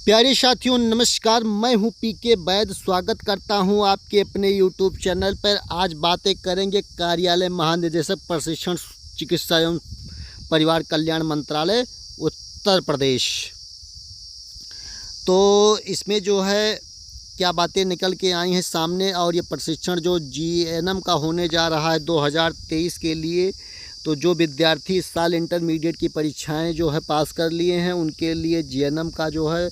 प्यारे साथियों नमस्कार, मैं हूं पीके वैद। स्वागत करता हूं आपके अपने यूट्यूब चैनल पर। आज बातें करेंगे कार्यालय महानिदेशक प्रशिक्षण चिकित्सा एवं परिवार कल्याण मंत्रालय उत्तर प्रदेश। तो इसमें जो है क्या बातें निकल के आई हैं सामने, और ये प्रशिक्षण जो जीएनएम का होने जा रहा है 2023 के लिए, तो जो विद्यार्थी इस साल इंटरमीडिएट की परीक्षाएं जो है पास कर लिए हैं उनके लिए जीएनएम का जो है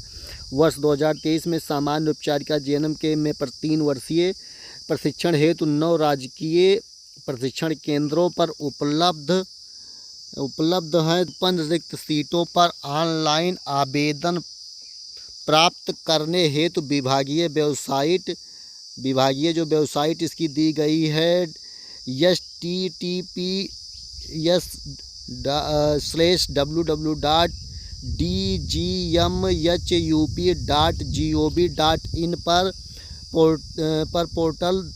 वर्ष 2023 में सामान्य उपचारिका जीएनएम के में 3 वर्षीय प्रशिक्षण हेतु 9 राजकीय प्रशिक्षण केंद्रों पर उपलब्ध है। 15 रिक्त सीटों पर ऑनलाइन आवेदन प्राप्त करने हेतु विभागीय जो वेबसाइट इसकी दी गई है https://www.dgmhup.gov.in पर पोर्टल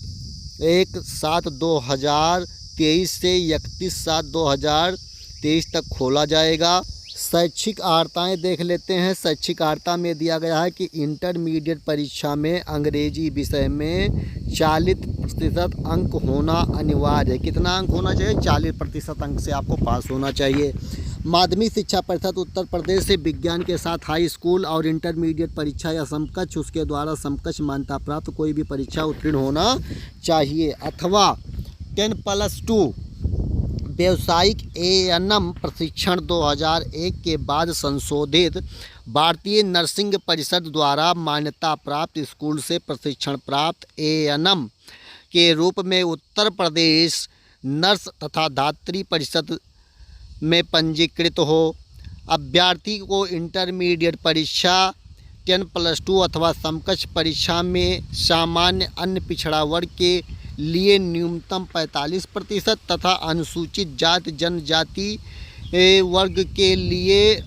1/7/2023 से 31/7/2023 तक खोला जाएगा। शैक्षिक अर्हताएँ देख लेते हैं। शैक्षिक अर्हता में दिया गया है कि इंटरमीडिएट परीक्षा में अंग्रेजी विषय में 40% अंक होना अनिवार्य है। कितना अंक होना चाहिए? 40% अंक से आपको पास होना चाहिए। माध्यमिक शिक्षा परिषद उत्तर प्रदेश से विज्ञान के साथ हाई स्कूल और इंटरमीडिएट परीक्षा या समकक्ष उसके द्वारा समकक्ष मान्यता प्राप्त कोई भी परीक्षा उत्तीर्ण होना चाहिए, अथवा 10+2 व्यावसायिक एएनएम प्रशिक्षण 2001 के बाद संशोधित भारतीय नर्सिंग परिषद द्वारा मान्यता प्राप्त स्कूल से प्रशिक्षण प्राप्त एएनएम के रूप में उत्तर प्रदेश नर्स तथा धात्री परिषद में पंजीकृत हो। अभ्यर्थी को इंटरमीडिएट परीक्षा 10+2 अथवा समकक्ष परीक्षा में सामान्य अन्य पिछड़ा वर्ग के लिए न्यूनतम 45% तथा अनुसूचित जाति जनजाति वर्ग के लिए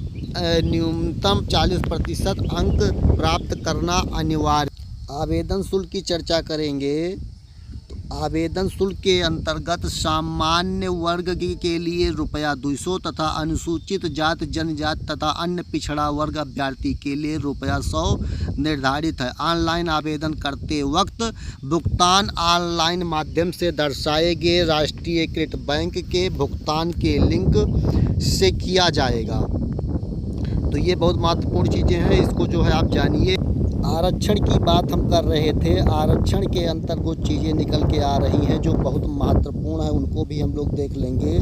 न्यूनतम 40% अंक प्राप्त करना अनिवार्य। आवेदन शुल्क की चर्चा करेंगे। तो आवेदन शुल्क के अंतर्गत सामान्य वर्ग के लिए ₹200 तथा अनुसूचित जाति जनजाति तथा अन्य पिछड़ा वर्ग अभ्यर्थी के लिए ₹100 निर्धारित है। ऑनलाइन आवेदन करते वक्त भुगतान ऑनलाइन माध्यम से दर्शाए गए राष्ट्रीयकृत बैंक के भुगतान के लिंक से किया जाएगा। तो ये बहुत महत्वपूर्ण चीज़ें हैं, इसको जो है आप जानिए। आरक्षण की बात हम कर रहे थे। आरक्षण के अंतर्गत कुछ चीज़ें निकल के आ रही हैं जो बहुत महत्वपूर्ण है, उनको भी हम लोग देख लेंगे।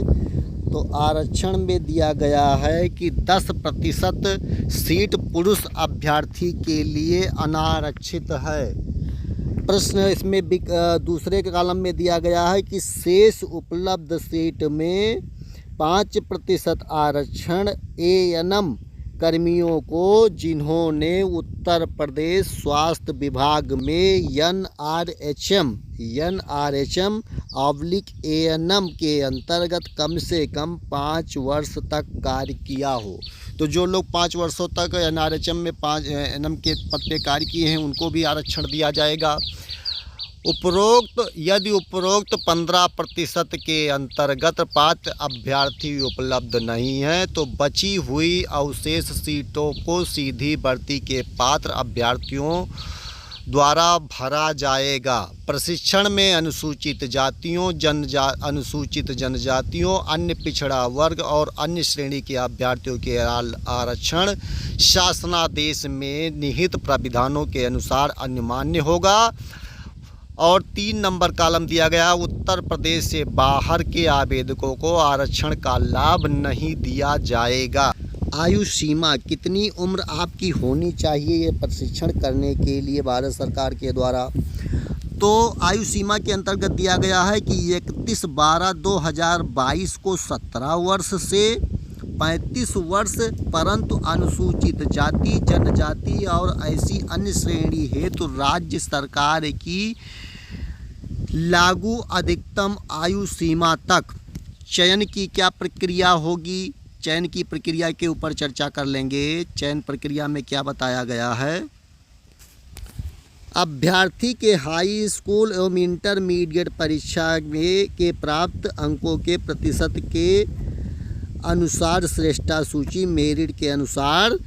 तो आरक्षण में दिया गया है कि 10% सीट पुरुष अभ्यर्थी के लिए अनारक्षित है। प्रश्न इसमें दूसरे के कॉलम में दिया गया है कि शेष उपलब्ध सीट में 5% आरक्षण एएनएम कर्मियों को जिन्होंने उत्तर प्रदेश स्वास्थ्य विभाग में NRHM/ANM के अंतर्गत कम से कम 5 वर्ष तक कार्य किया हो। तो जो लोग 5 वर्षों तक NRHM में ANM के पद पे कार्य किए हैं उनको भी आरक्षण दिया जाएगा। यदि उपरोक्त 15% के अंतर्गत पात्र अभ्यर्थी उपलब्ध नहीं है तो बची हुई अवशेष सीटों को सीधी भर्ती के पात्र अभ्यर्थियों द्वारा भरा जाएगा। प्रशिक्षण में अनुसूचित जनजातियों, अन्य पिछड़ा वर्ग और अन्य श्रेणी के अभ्यर्थियों के आरक्षण शासनादेश में निहित प्राविधानों के अनुसार अनिवार्य होगा। और 3 नंबर कॉलम दिया गया, उत्तर प्रदेश से बाहर के आवेदकों को आरक्षण का लाभ नहीं दिया जाएगा। आयु सीमा, कितनी उम्र आपकी होनी चाहिए ये प्रशिक्षण करने के लिए भारत सरकार के द्वारा? तो आयु सीमा के अंतर्गत दिया गया है कि 31/12/2022 को 17 वर्ष से 35 वर्ष, परंतु अनुसूचित जाति जनजाति और ऐसी अन्य श्रेणी हेतु राज्य सरकार की लागू अधिकतम आयु सीमा तक चयन की क्या प्रक्रिया होगी, चयन की प्रक्रिया के ऊपर चर्चा कर लेंगे। चयन प्रक्रिया में क्या बताया गया है? अभ्यर्थी के हाई स्कूल एवं इंटरमीडिएट परीक्षा में के प्राप्त अंकों के प्रतिशत के अनुसार श्रेष्ठता सूची मेरिट के अनुसार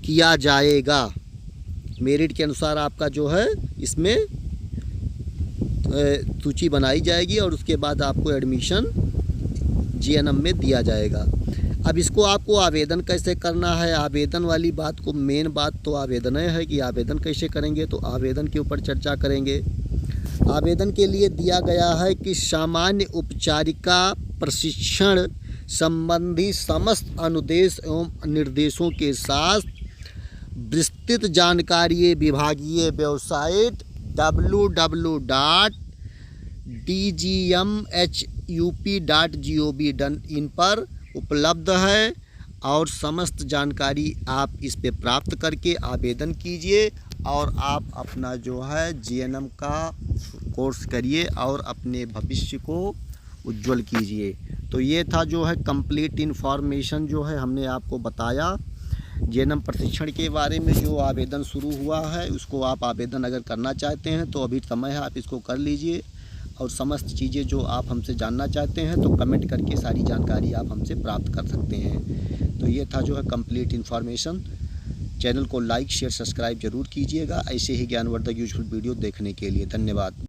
किया जाएगा। मेरिट के अनुसार आपका जो है इसमें सूची बनाई जाएगी और उसके बाद आपको एडमिशन जीएनएम में दिया जाएगा। अब इसको आपको आवेदन कैसे करना है, आवेदन वाली बात को, मेन बात तो आवेदन है कि आवेदन कैसे करेंगे, तो आवेदन के ऊपर चर्चा करेंगे। आवेदन के लिए दिया गया है कि सामान्य उपचारिका प्रशिक्षण संबंधी समस्त अनुदेश एवं निर्देशों के साथ विस्तृत जानकारी विभागीय वेबसाइट www.dgmhup.gov.in पर उपलब्ध है और समस्त जानकारी आप इस पे प्राप्त करके आवेदन कीजिए और आप अपना जो है जीएनएम का कोर्स करिए और अपने भविष्य को उज्जवल कीजिए। तो ये था जो है कंप्लीट इन्फॉर्मेशन जो है हमने आपको बताया जीएनएम प्रशिक्षण के बारे में। जो आवेदन शुरू हुआ है उसको आप आवेदन अगर करना चाहते हैं तो अभी समय है, आप इसको कर लीजिए और समस्त चीज़ें जो आप हमसे जानना चाहते हैं तो कमेंट करके सारी जानकारी आप हमसे प्राप्त कर सकते हैं। तो ये था जो है कंप्लीट इन्फॉर्मेशन। चैनल को लाइक शेयर सब्सक्राइब जरूर कीजिएगा ऐसे ही ज्ञानवर्धक यूजफुल वीडियो देखने के लिए। धन्यवाद।